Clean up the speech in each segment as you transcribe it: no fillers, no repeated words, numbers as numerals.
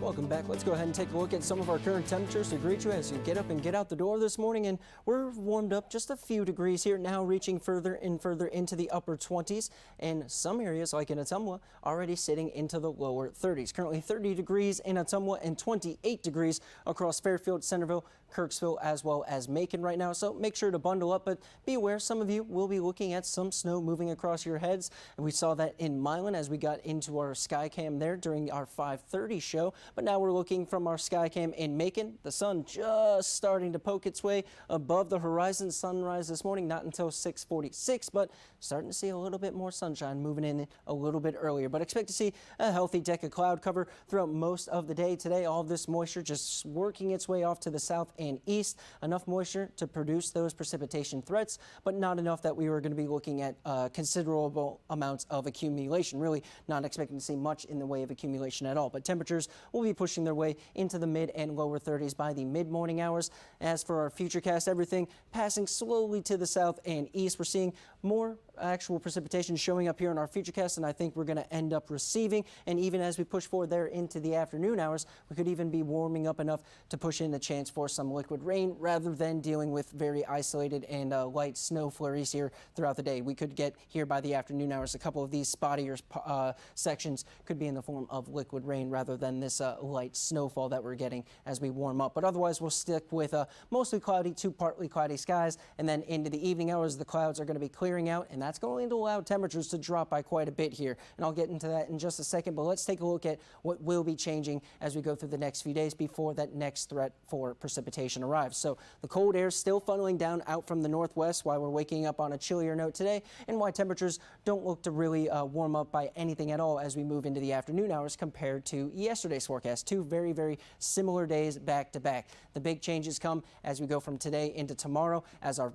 Welcome back. Let's go ahead and take a look at some of our current temperatures to greet you as you get up and get out the door this morning. And we're warmed up just a few degrees here, now reaching further and further into the upper 20s. And some areas, like in Ottumwa, already sitting into the lower 30s. Currently 30 degrees in Ottumwa and 28 degrees across Fairfield, Centerville, Kirksville, as well as Macon right now. So make sure to bundle up, but be aware some of you will be looking at some snow moving across your heads. And we saw that in Milan as we got into our sky cam there during our 5:30 show. But now we're looking from our sky cam in Macon. The sun just starting to poke its way above the horizon. Sunrise this morning, not until 6:46, but starting to see a little bit more sunshine moving in a little bit earlier. But expect to see a healthy deck of cloud cover throughout most of the day today. All of this moisture just working its way off to the south and east. Enough moisture to produce those precipitation threats, but not enough that we were going to be looking at considerable amounts of accumulation. Really not expecting to see much in the way of accumulation at all. But temperatures will be pushing their way into the mid and lower 30s by the mid-morning hours. As for our futurecast, everything passing slowly to the south and east. We're seeing more actual precipitation showing up here in our futurecast, and I think we're going to end up receiving. And even as we push forward there into the afternoon hours, we could even be warming up enough to push in a chance for some liquid rain rather than dealing with very isolated and light snow flurries here throughout the day. We could get here by the afternoon hours. A couple of these spottier sections could be in the form of liquid rain rather than this light snowfall that we're getting as we warm up. But otherwise, we'll stick with mostly cloudy to partly cloudy skies, and then into the evening hours, the clouds are going to be clearing out, and that's going to allow temperatures to drop by quite a bit here. And I'll get into that in just a second, but let's take a look at what will be changing as we go through the next few days before that next threat for precipitation arrives. So the cold air is still funneling down out from the northwest while we're waking up on a chillier note today, and why temperatures don't look to really warm up by anything at all as we move into the afternoon hours compared to yesterday's forecast. Two very, very similar days back to back. The big changes come as we go from today into tomorrow as our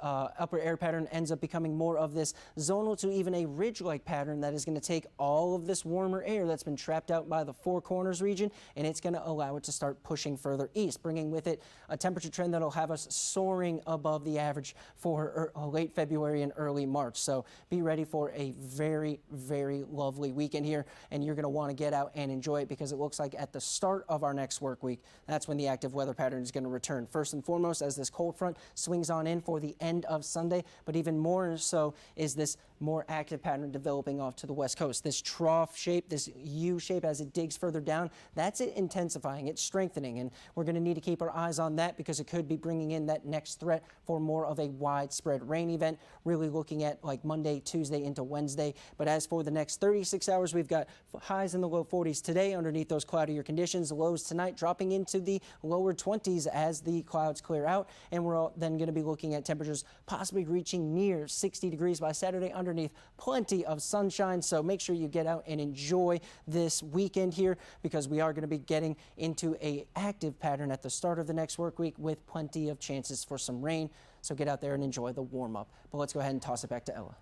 upper air pattern ends up becoming more of this zonal to even a ridge-like pattern that is going to take all of this warmer air that's been trapped out by the Four Corners region, and it's going to allow it to start pushing further east, bringing with it a temperature trend that'll have us soaring above the average for late February and early March. So be ready for a very, very lovely weekend here, and you're going to want to get out and enjoy it because it looks like at the start of our next work week, that's when the active weather pattern is going to return. First and foremost, as this cold front swings on in for the end of Sunday, but even more so is this more active pattern developing off to the west coast. This trough shape, this U shape as it digs further down, that's it intensifying, it's strengthening, and we're going to need to keep our eyes on that because it could be bringing in that next threat for more of a widespread rain event, really looking at like Monday, Tuesday into Wednesday. But as for the next 36 hours, we've got highs in the low 40s today underneath those cloudier conditions, lows tonight dropping into the lower 20s as the clouds clear out, and we're then going to be looking at temperatures possibly reaching near 60 degrees by Saturday underneath plenty of sunshine. So make sure you get out and enjoy this weekend here because we are going to be getting into a active pattern at the start of the next work week with plenty of chances for some rain. So get out there and enjoy the warm up. But let's go ahead and toss it back to Ella.